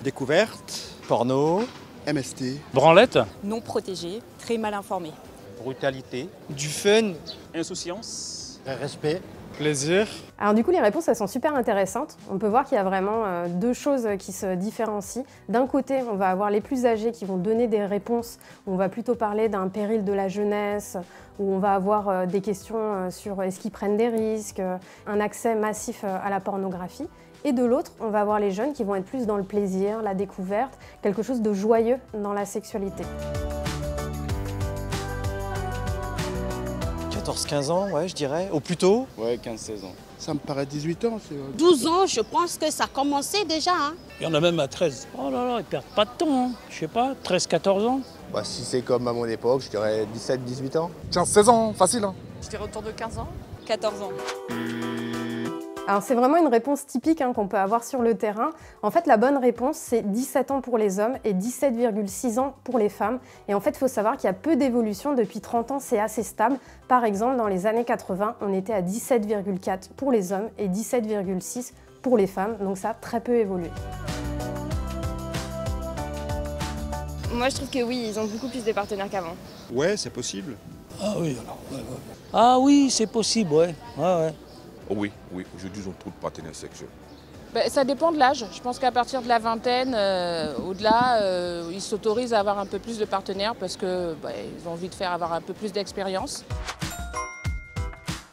Découverte, porno, MST, branlette, non protégés, très mal informés. brutalité, du fun, insouciance, respect, plaisir. Alors du coup, les réponses, elles sont super intéressantes. On peut voir qu'il y a vraiment deux choses qui se différencient. D'un côté, on va avoir les plus âgés qui vont donner des réponses. On va plutôt parler d'un péril de la jeunesse, où on va avoir des questions sur est-ce qu'ils prennent des risques, un accès massif à la pornographie. Et de l'autre, on va avoir les jeunes qui vont être plus dans le plaisir, la découverte, quelque chose de joyeux dans la sexualité. 14-15 ans, ouais, je dirais, au plus tôt. ouais, 15-16 ans. ça me paraît 18 ans. 12 ans, je pense que ça commençait déjà. Hein. il y en a même à 13. Oh là là, ils perdent pas de temps, hein. Je sais pas, 13-14 ans. Bah, si c'est comme à mon époque, je dirais 17-18 ans. 15-16 ans, facile. Hein. Je dirais autour de 15 ans. 14 ans. Alors c'est vraiment une réponse typique qu'on peut avoir sur le terrain. En fait, la bonne réponse, c'est 17 ans pour les hommes et 17,6 ans pour les femmes. Et en fait, il faut savoir qu'il y a peu d'évolution. Depuis 30 ans, c'est assez stable. Par exemple, dans les années 80, on était à 17,4 pour les hommes et 17,6 pour les femmes. Donc ça a très peu évolué. Moi, je trouve que oui, ils ont beaucoup plus de partenaires qu'avant. Ouais, c'est possible. Ah oui, alors, ouais. Ah oui, c'est possible, ouais. Oh oui, aujourd'hui ils ont trop de partenaires sexuels. Ça dépend de l'âge. Je pense qu'à partir de la vingtaine, au-delà, ils s'autorisent à avoir un peu plus de partenaires parce qu'ils ont envie de avoir un peu plus d'expérience.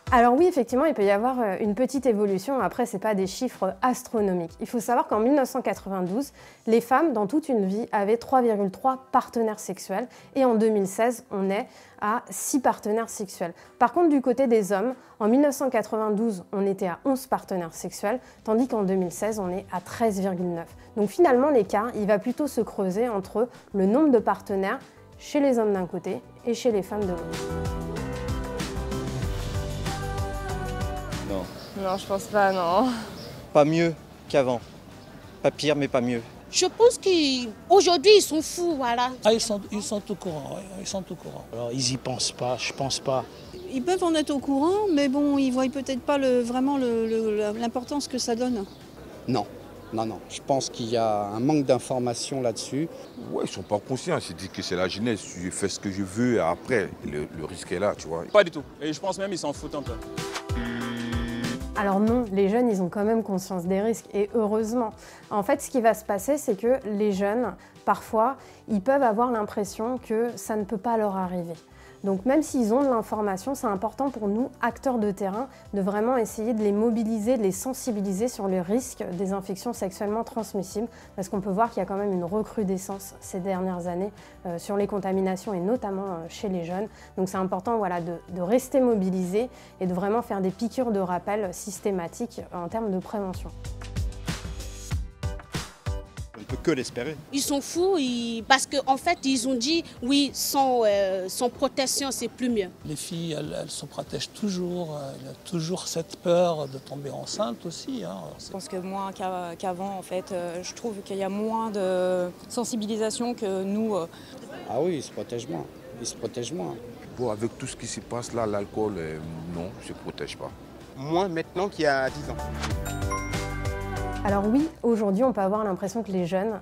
Alors oui, effectivement, il peut y avoir une petite évolution. Après, ce n'est pas des chiffres astronomiques. Il faut savoir qu'en 1992, les femmes, dans toute une vie, avaient 3,3 partenaires sexuels. Et en 2016, on est à 6 partenaires sexuels. Par contre, du côté des hommes, en 1992, on était à 11 partenaires sexuels, tandis qu'en 2016, on est à 13,9. Donc finalement, l'écart, il va plutôt se creuser entre le nombre de partenaires chez les hommes d'un côté et chez les femmes de l'autre. Non, je pense pas, non. Pas mieux qu'avant. Pas pire, mais pas mieux. Je pense qu'aujourd'hui, ils sont fous, voilà. Ah, ils sont au courant, ouais, ils sont au courant. Alors, ils y pensent pas, je pense pas. Ils peuvent en être au courant, mais bon, ils voient peut-être pas vraiment l'importance que ça donne. Non. Je pense qu'il y a un manque d'information là-dessus. Ouais, ils sont pas conscients. Ils disent que c'est la jeunesse. Je fais ce que je veux et après, le risque est là, tu vois. Pas du tout. Et je pense même qu'ils s'en foutent un peu. Alors non, les jeunes, ils ont quand même conscience des risques, et heureusement. En fait, ce qui va se passer, c'est que les jeunes, parfois, ils peuvent avoir l'impression que ça ne peut pas leur arriver. Donc même s'ils ont de l'information, c'est important pour nous, acteurs de terrain, de vraiment essayer de les mobiliser, de les sensibiliser sur le risque des infections sexuellement transmissibles, parce qu'on peut voir qu'il y a quand même une recrudescence ces dernières années sur les contaminations, et notamment chez les jeunes. Donc c'est important, voilà, de rester mobilisés et de vraiment faire des piqûres de rappel systématiques en termes de prévention. On ne peut que l'espérer. Ils sont fous parce qu'en fait, ils ont dit oui, sans protection, c'est plus mieux. Les filles, elles se protègent toujours. Elles ont toujours cette peur de tomber enceinte aussi. Hein. Je pense que moins qu'avant, en fait. Je trouve qu'il y a moins de sensibilisation que nous. Ah oui, ils se protègent moins. Bon, avec tout ce qui se passe là, l'alcool, non, je ne protège pas. Moins maintenant qu'il y a 10 ans. Alors oui, aujourd'hui, on peut avoir l'impression que les jeunes,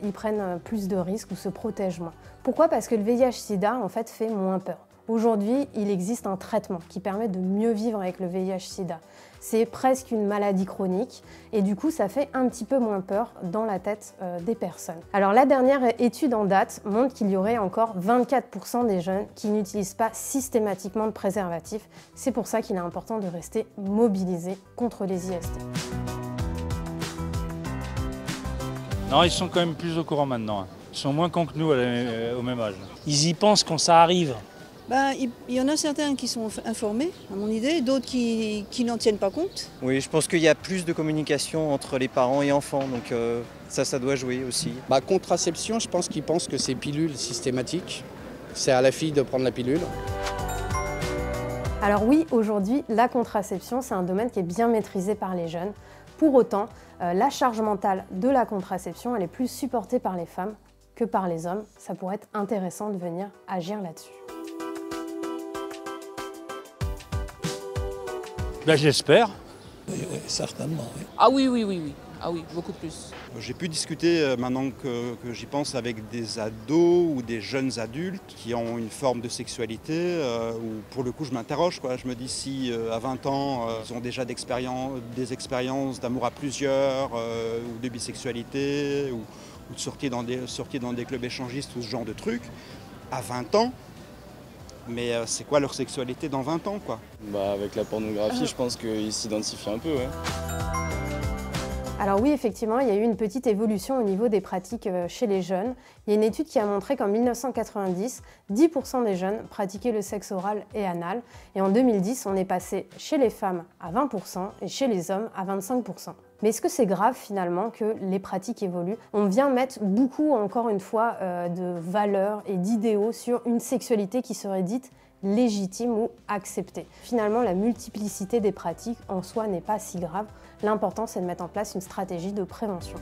ils prennent plus de risques ou se protègent moins. Pourquoi ? Parce que le VIH-Sida, en fait, fait moins peur. Aujourd'hui, il existe un traitement qui permet de mieux vivre avec le VIH-Sida. C'est presque une maladie chronique et du coup, ça fait un petit peu moins peur dans la tête des personnes. Alors la dernière étude en date montre qu'il y aurait encore 24% des jeunes qui n'utilisent pas systématiquement de préservatif. C'est pour ça qu'il est important de rester mobilisé contre les IST. Non, ils sont quand même plus au courant maintenant. Ils sont moins cons que nous au même âge. Ils y pensent quand ça arrive. Il y en a certains qui sont informés, à mon idée, d'autres qui n'en tiennent pas compte. Oui, je pense qu'il y a plus de communication entre les parents et enfants, donc ça doit jouer aussi. Contraception, je pense qu'ils pensent que c'est pilule systématique. C'est à la fille de prendre la pilule. Alors oui, aujourd'hui, la contraception, c'est un domaine qui est bien maîtrisé par les jeunes. Pour autant, la charge mentale de la contraception, elle est plus supportée par les femmes que par les hommes. Ça pourrait être intéressant de venir agir là-dessus. J'espère. Oui, certainement. Oui. Ah oui. Ah oui, beaucoup plus. J'ai pu discuter, maintenant que j'y pense, avec des ados ou des jeunes adultes qui ont une forme de sexualité où pour le coup je m'interroge. Je me dis si à 20 ans ils ont déjà des expériences d'amour à plusieurs ou de bisexualité ou de sortir dans des clubs échangistes ou ce genre de trucs, à 20 ans, mais c'est quoi leur sexualité dans 20 ans quoi? Avec la pornographie, je pense qu'ils s'identifient un peu. Ouais. Alors oui, effectivement, il y a eu une petite évolution au niveau des pratiques chez les jeunes. Il y a une étude qui a montré qu'en 1990, 10% des jeunes pratiquaient le sexe oral et anal. Et en 2010, on est passé chez les femmes à 20% et chez les hommes à 25%. Mais est-ce que c'est grave finalement que les pratiques évoluent? On vient mettre beaucoup, encore une fois, de valeurs et d'idéaux sur une sexualité qui serait dite légitime ou acceptée. Finalement, la multiplicité des pratiques en soi n'est pas si grave. L'important, c'est de mettre en place une stratégie de prévention.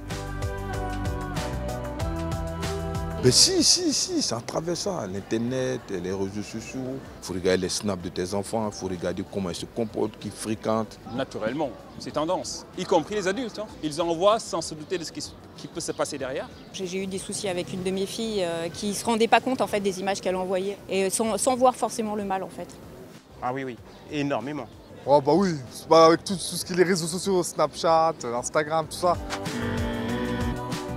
Mais si, c'est à travers ça, l'Internet, les réseaux sociaux. Il faut regarder les snaps de tes enfants, il faut regarder comment ils se comportent, qu'ils fréquentent. Naturellement, c'est tendance, y compris les adultes. Ils envoient sans se douter de ce qui peut se passer derrière. J'ai eu des soucis avec une de mes filles qui ne se rendait pas compte en fait, des images qu'elle envoyait, et sans voir forcément le mal en fait. Ah oui, énormément. Oh bah oui, avec tout ce qui est les réseaux sociaux, Snapchat, Instagram, tout ça.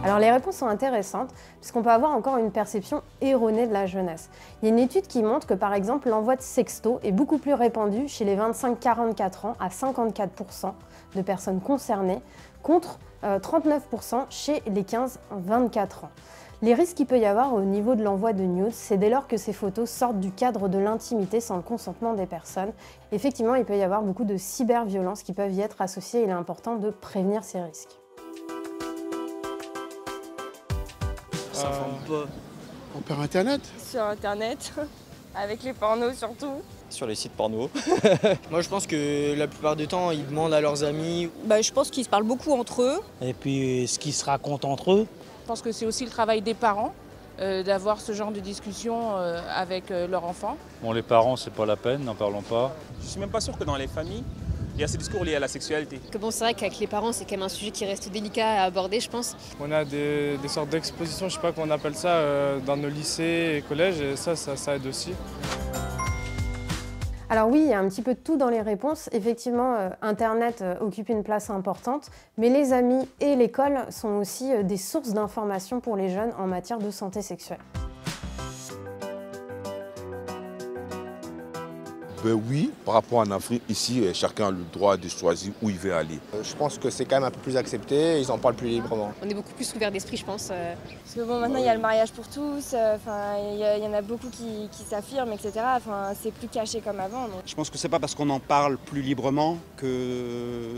Alors les réponses sont intéressantes puisqu'on peut avoir encore une perception erronée de la jeunesse. Il y a une étude qui montre que par exemple l'envoi de sextos est beaucoup plus répandu chez les 25-44 ans à 54% de personnes concernées contre 39% chez les 15-24 ans. Les risques qu'il peut y avoir au niveau de l'envoi de nudes, c'est dès lors que ces photos sortent du cadre de l'intimité sans le consentement des personnes. Effectivement, il peut y avoir beaucoup de cyberviolences qui peuvent y être associées et il est important de prévenir ces risques. On perd Internet? Sur Internet, avec les pornos surtout. Sur les sites porno. Moi je pense que la plupart du temps ils demandent à leurs amis. Je pense qu'ils se parlent beaucoup entre eux. Et puis ce qu'ils se racontent entre eux. Je pense que c'est aussi le travail des parents d'avoir ce genre de discussion avec leurs enfants. Bon, les parents, c'est pas la peine, n'en parlons pas. Je suis même pas sûr que dans les familles, il y a ces discours liés à la sexualité. C'est vrai qu'avec les parents, c'est quand même un sujet qui reste délicat à aborder, je pense. On a des sortes d'expositions, je sais pas comment on appelle ça, dans nos lycées et collèges, et ça aide aussi. Alors oui, il y a un petit peu de tout dans les réponses. Effectivement, Internet occupe une place importante, mais les amis et l'école sont aussi des sources d'informations pour les jeunes en matière de santé sexuelle. Oui, par rapport en Afrique, ici, chacun a le droit de choisir où il veut aller. Je pense que c'est quand même un peu plus accepté, ils en parlent plus librement. On est beaucoup plus ouverts d'esprit, je pense. Parce que bon, maintenant il y a le mariage pour tous, il y en a beaucoup qui s'affirment, etc. C'est plus caché comme avant. Donc. Je pense que c'est pas parce qu'on en parle plus librement que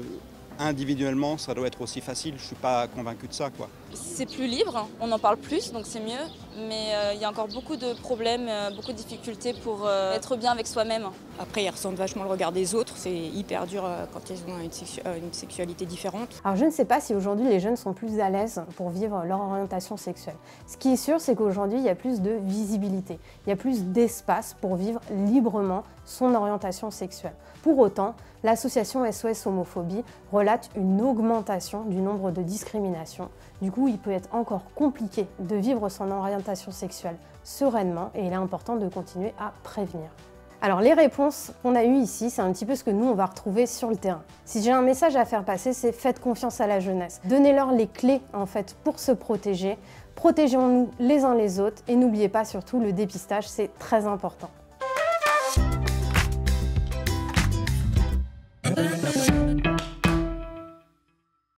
individuellement ça doit être aussi facile. Je suis pas convaincu de ça, quoi. C'est plus libre, on en parle plus, donc c'est mieux. Mais il y a encore beaucoup de problèmes, beaucoup de difficultés pour être bien avec soi-même. Après, ils ressentent vachement le regard des autres. C'est hyper dur quand ils ont une sexualité différente. Alors je ne sais pas si aujourd'hui les jeunes sont plus à l'aise pour vivre leur orientation sexuelle. Ce qui est sûr, c'est qu'aujourd'hui, il y a plus de visibilité. Il y a plus d'espace pour vivre librement son orientation sexuelle. Pour autant, l'association SOS Homophobie relate une augmentation du nombre de discriminations. Du coup, il peut être encore compliqué de vivre son orientation sexuelle sereinement et il est important de continuer à prévenir. Alors les réponses qu'on a eues ici, c'est un petit peu ce que nous on va retrouver sur le terrain. Si j'ai un message à faire passer, c'est faites confiance à la jeunesse. Donnez-leur les clés en fait pour se protéger. Protégeons-nous les uns les autres et n'oubliez pas surtout le dépistage, c'est très important.